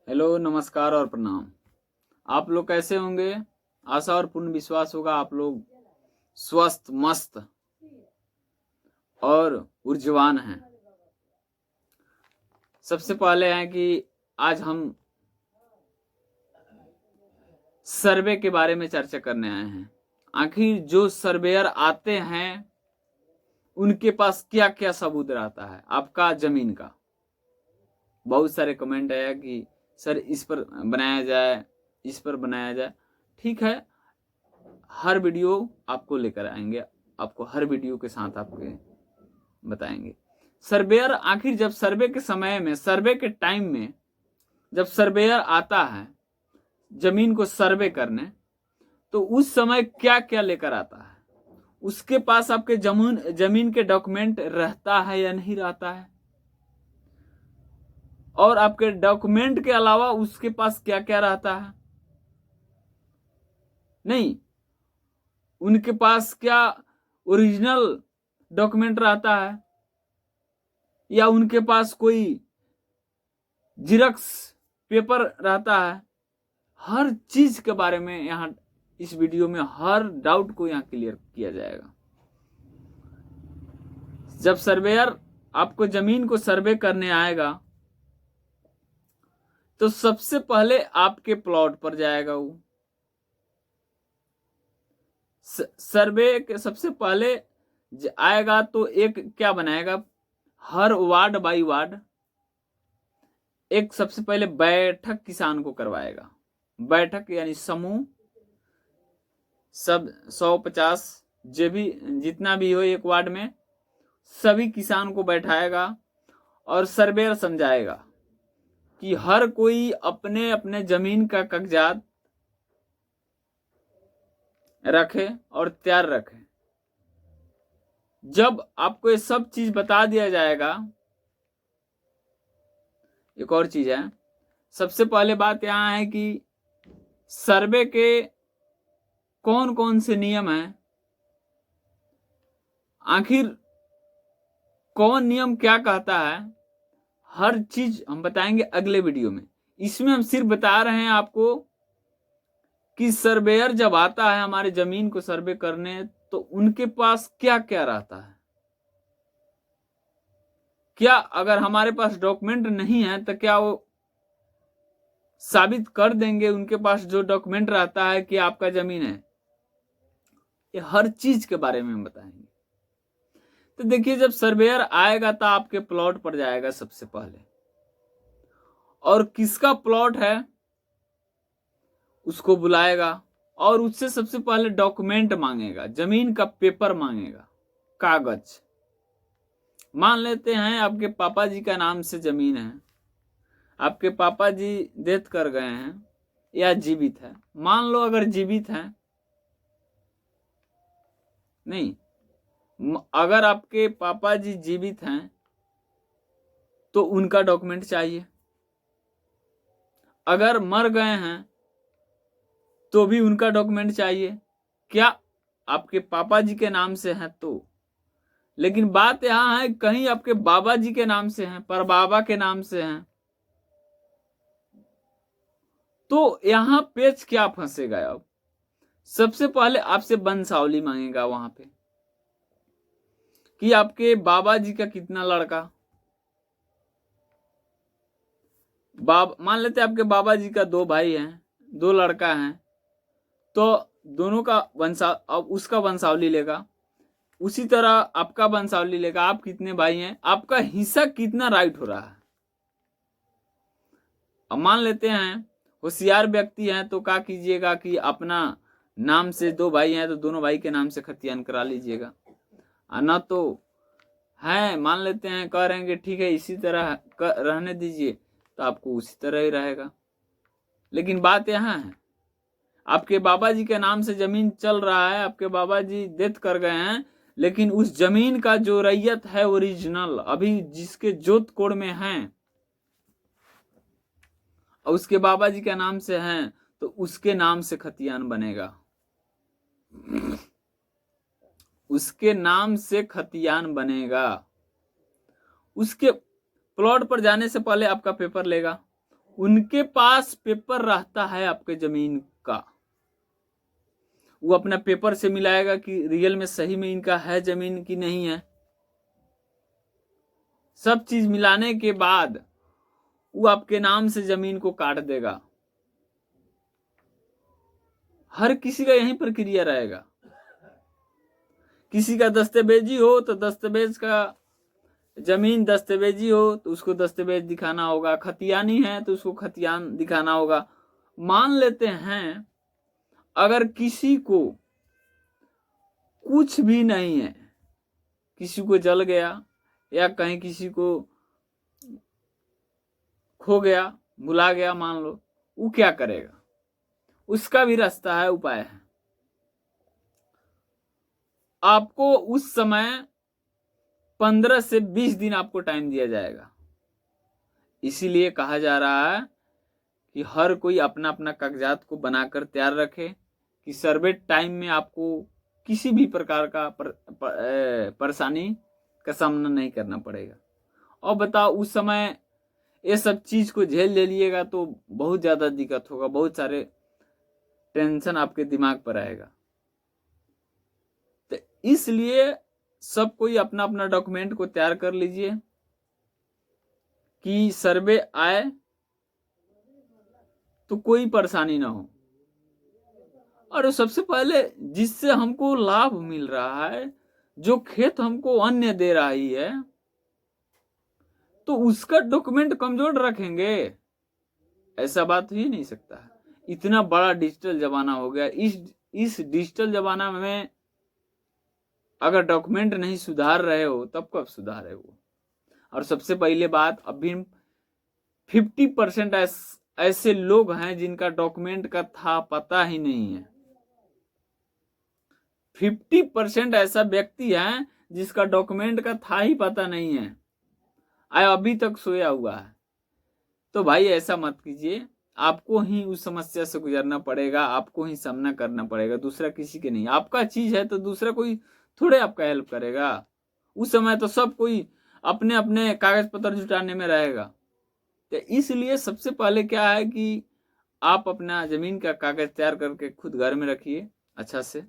Hello, नमस्कार और प्रणाम। आप लोग कैसे होंगे? आशा और पूर्ण विश्वास होगा आप लोग स्वस्थ, मस्त और ऊर्जावान हैं। सबसे पहले है कि आज हम सर्वे के बारे में चर्चा करने आए हैं। आखिर जो सर्वेयर आते हैं उनके पास क्या क्या सबूत रहता है आपका जमीन का। बहुत सारे कमेंट आया कि सर इस पर बनाया जाए, इस पर बनाया जाए। ठीक है, हर वीडियो आपको लेकर आएंगे, आपको हर वीडियो के साथ आपके बताएंगे। सर्वेयर आखिर जब सर्वे के समय में, सर्वे के टाइम में जब सर्वेयर आता है जमीन को सर्वे करने, तो उस समय क्या क्या लेकर आता है? उसके पास आपके जमीन के डॉक्यूमेंट रहता है या नहीं रहता है, और आपके डॉक्यूमेंट के अलावा उसके पास क्या क्या रहता है। नहीं, उनके पास क्या ओरिजिनल डॉक्यूमेंट रहता है या उनके पास कोई जिरक्स पेपर रहता है। हर चीज के बारे में यहां इस वीडियो में हर डाउट को यहां क्लियर किया जाएगा। जब सर्वेयर आपको जमीन को सर्वे करने आएगा तो सबसे पहले आपके प्लॉट पर जाएगा। वो सर्वे के सबसे पहले आएगा तो एक क्या बनाएगा, हर वार्ड बाई वार्ड एक सबसे पहले बैठक किसान को करवाएगा। बैठक यानी समूह, सब 150 जो भी जितना भी हो एक वार्ड में, सभी किसान को बैठाएगा और सर्वेयर समझाएगा कि हर कोई अपने अपने जमीन का कागजात रखे और तैयार रखे। जब आपको ये सब चीज बता दिया जाएगा, एक और चीज है, सबसे पहले बात यहां है कि सर्वे के कौन कौन से नियम हैं। आखिर कौन नियम क्या कहता है, हर चीज हम बताएंगे अगले वीडियो में। इसमें हम सिर्फ बता रहे हैं आपको कि सर्वेयर जब आता है हमारे जमीन को सर्वे करने तो उनके पास क्या क्या रहता है। क्या अगर हमारे पास डॉक्यूमेंट नहीं है तो क्या वो साबित कर देंगे उनके पास जो डॉक्यूमेंट रहता है कि आपका जमीन है? ये हर चीज के बारे में हम बताएंगे। तो देखिए, जब सर्वेयर आएगा तो आपके प्लॉट पर जाएगा सबसे पहले, और किसका प्लॉट है उसको बुलाएगा और उससे सबसे पहले डॉक्यूमेंट मांगेगा, जमीन का पेपर मांगेगा, कागज। मान लेते हैं आपके पापा जी का नाम से जमीन है, आपके पापा जी डेथ कर गए हैं या जीवित है। मान लो अगर जीवित है, नहीं, अगर आपके पापा जी जीवित हैं तो उनका डॉक्यूमेंट चाहिए। अगर मर गए हैं तो भी उनका डॉक्यूमेंट चाहिए। क्या आपके पापा जी के नाम से हैं तो। लेकिन बात यहां है कहीं आपके बाबा जी के नाम से हैं, पर बाबा के नाम से हैं, तो यहां पेच क्या फंसेगा। अब सबसे पहले आपसे वंशावली मांगेगा वहां पे कि आपके बाबा जी का कितना लड़का। मान लेते हैं आपके बाबा जी का 2 भाई हैं, 2 लड़का हैं, तो दोनों का अब उसका वंशावली लेगा। उसी तरह आपका वंशावली लेगा, आप कितने भाई हैं, आपका हिस्सा कितना राइट हो रहा है। अब मान लेते हैं होशियार व्यक्ति हैं तो क्या कीजिएगा कि अपना नाम से 2 भाई हैं तो दोनों भाई के नाम से खतियान करा लीजिएगा। ना तो है, मान लेते हैं कह रहे हैं कि ठीक है इसी तरह रहने दीजिए, तो आपको उसी तरह ही रहेगा। लेकिन बात यहाँ है, आपके बाबा जी के नाम से जमीन चल रहा है, आपके बाबा जी डेथ कर गए हैं, लेकिन उस जमीन का जो रैयत है ओरिजिनल अभी जिसके जोत कोड में है और उसके बाबा जी के नाम से हैं, तो उसके नाम से खतियान बनेगा, उसके नाम से खतियान बनेगा। उसके प्लॉट पर जाने से पहले आपका पेपर लेगा, उनके पास पेपर रहता है आपके जमीन का, वो अपना पेपर से मिलाएगा कि रियल में सही में इनका है जमीन कि नहीं है। सब चीज मिलाने के बाद वो आपके नाम से जमीन को काट देगा। हर किसी का यही प्रक्रिया रहेगा। किसी का दस्तावेजी हो तो दस्तावेज का, जमीन दस्तावेजी हो तो उसको दस्तावेज दिखाना होगा, खतियानी है तो उसको खतियान दिखाना होगा। मान लेते हैं अगर किसी को कुछ भी नहीं है, किसी को जल गया या कहीं किसी को खो गया, भुला गया, मान लो, वो क्या करेगा? उसका भी रास्ता है, उपाय है। आपको उस समय 15 से 20 दिन आपको टाइम दिया जाएगा। इसीलिए कहा जा रहा है कि हर कोई अपना अपना कागजात को बनाकर तैयार रखे कि सर्वे टाइम में आपको किसी भी प्रकार का परेशानी का सामना नहीं करना पड़ेगा। और बताओ उस समय ये सब चीज को झेल ले लिएगा तो बहुत ज्यादा दिक्कत होगा, बहुत सारे टेंशन आपके दिमाग पर आएगा। तो इसलिए सब कोई अपना अपना डॉक्यूमेंट को तैयार कर लीजिए कि सर्वे आए तो कोई परेशानी ना हो। और सबसे पहले जिससे हमको लाभ मिल रहा है, जो खेत हमको अन्न दे रही है, तो उसका डॉक्यूमेंट कमजोर रखेंगे? ऐसा बात ही नहीं सकता है। इतना बड़ा डिजिटल जमाना हो गया, इस डिजिटल जमाना में अगर डॉक्यूमेंट नहीं सुधार रहे हो तब कब सुधारे वो? और सबसे पहले बात, अभी 50% ऐसे लोग हैं जिनका डॉक्यूमेंट का था पता ही नहीं है। 50% ऐसा व्यक्ति है जिसका डॉक्यूमेंट का था ही पता नहीं है, आया अभी तक सोया हुआ है। तो भाई ऐसा मत कीजिए, आपको ही उस समस्या से गुजरना पड़ेगा, आपको ही सामना करना पड़ेगा, दूसरा किसी के नहीं। आपका चीज है तो दूसरा कोई थोड़े आपका हेल्प करेगा। उस समय तो सब कोई अपने अपने कागज पत्र जुटाने में रहेगा। तो इसलिए सबसे पहले क्या है कि आप अपना जमीन का कागज तैयार करके खुद घर में रखिए अच्छा से।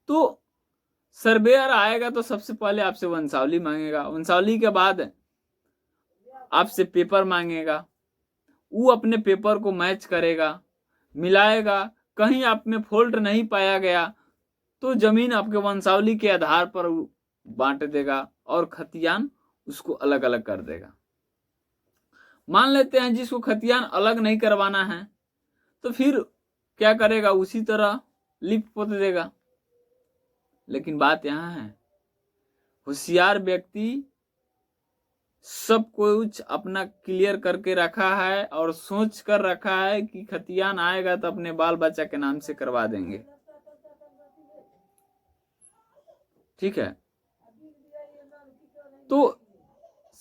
तो सर्वेयर आएगा तो सबसे पहले आपसे वंशावली मांगेगा, वंशावली के बाद आपसे पेपर मांगेगा। वो अपने पेपर को मैच करेगा, मिलाएगा, कहीं आप में फॉल्ट नहीं पाया गया तो जमीन आपके वंशावली के आधार पर बांट देगा और खतियान उसको अलग अलग कर देगा। मान लेते हैं जिसको खतियान अलग नहीं करवाना है तो फिर क्या करेगा? उसी तरह लिप पोत देगा। लेकिन बात यहां है, होशियार व्यक्ति सब कुछ अपना क्लियर करके रखा है और सोच कर रखा है कि खतियान आएगा तो अपने बाल बच्चा के नाम से करवा देंगे। ठीक है, तो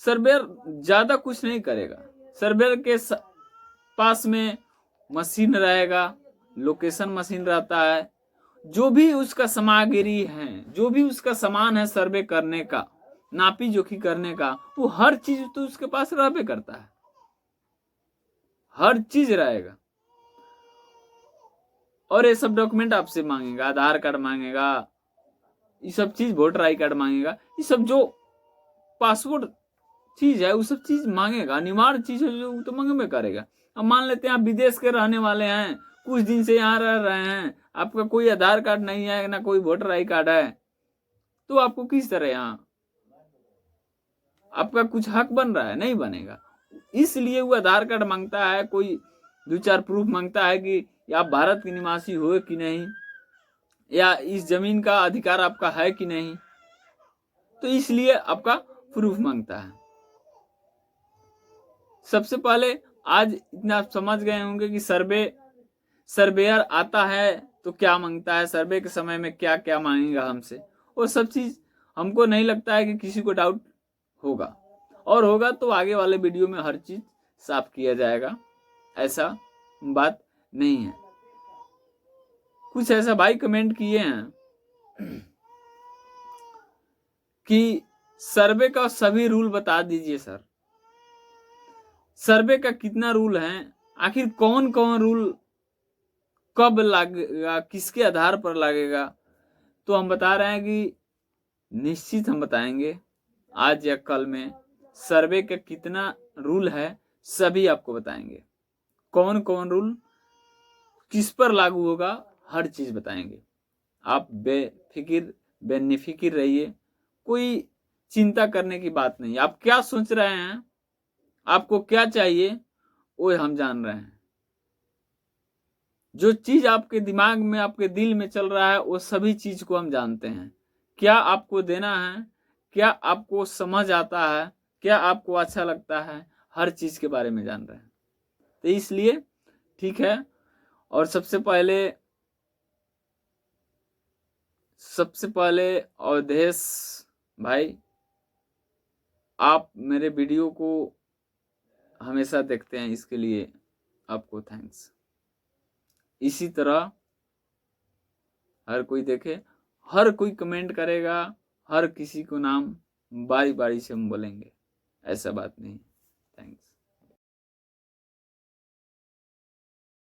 सर्वेयर ज्यादा कुछ नहीं करेगा। सर्वेयर के पास में मशीन रहेगा, लोकेशन मशीन रहता है, जो भी उसका सामग्री है, जो भी उसका सामान है सर्वे करने का, नापी जोखी करने का, वो हर चीज तो उसके पास रहबे करता है, हर चीज रहेगा। और ये सब डॉक्यूमेंट आपसे मांगेगा, आधार कार्ड मांगेगा, ये सब चीज, वोटर आई कार्ड मांगेगा, ये सब जो पासपोर्ट चीज है वो सब चीज मांगेगा, अनिवार्य चीज है जो तो मांगे करेगा। अब मान लेते हैं आप विदेश के रहने वाले हैं, कुछ दिन से यहाँ रह रहे हैं, आपका कोई आधार कार्ड नहीं है ना कोई वोटर आई कार्ड है, तो आपको किस तरह यहाँ आपका कुछ हक बन रहा है? नहीं बनेगा। इसलिए वो आधार कार्ड मांगता है, कोई 2-4 प्रूफ मांगता है कि आप भारत के निवासी हो कि नहीं, या इस जमीन का अधिकार आपका है कि नहीं, तो इसलिए आपका प्रूफ मांगता है। सबसे पहले आज इतना आप समझ गए होंगे कि सर्वेयर आता है तो क्या मांगता है, सर्वे के समय में क्या क्या मांगेगा हमसे, वो सब चीज हमको नहीं लगता है कि किसी को डाउट होगा, और होगा तो आगे वाले वीडियो में हर चीज साफ किया जाएगा, ऐसा बात नहीं है। कुछ ऐसा भाई कमेंट किए हैं कि सर्वे का सभी रूल बता दीजिए सर। सर्वे का कितना रूल है, आखिर कौन कौन रूल कब लगेगा, किसके आधार पर लगेगा, तो हम बता रहे हैं कि निश्चित हम बताएंगे आज या कल में। सर्वे का कितना रूल है सभी आपको बताएंगे, कौन कौन रूल किस पर लागू होगा हर चीज बताएंगे। आप बेफिक्र बेनिफिक्र रहिए, कोई चिंता करने की बात नहीं। आप क्या सोच रहे हैं, आपको क्या चाहिए, वो हम जान रहे हैं। जो चीज आपके दिमाग में आपके दिल में चल रहा है वो सभी चीज को हम जानते हैं। क्या आपको देना है, क्या आपको समझ आता है, क्या आपको अच्छा लगता है, हर चीज के बारे में जान रहे हैं। तो इसलिए ठीक है। और सबसे पहले अवधेश भाई, आप मेरे वीडियो को हमेशा देखते हैं, इसके लिए आपको थैंक्स। इसी तरह हर कोई देखे, हर कोई कमेंट करेगा, हर किसी को नाम बारी बारी से हम बोलेंगे, ऐसा बात नहीं। थैंक्स।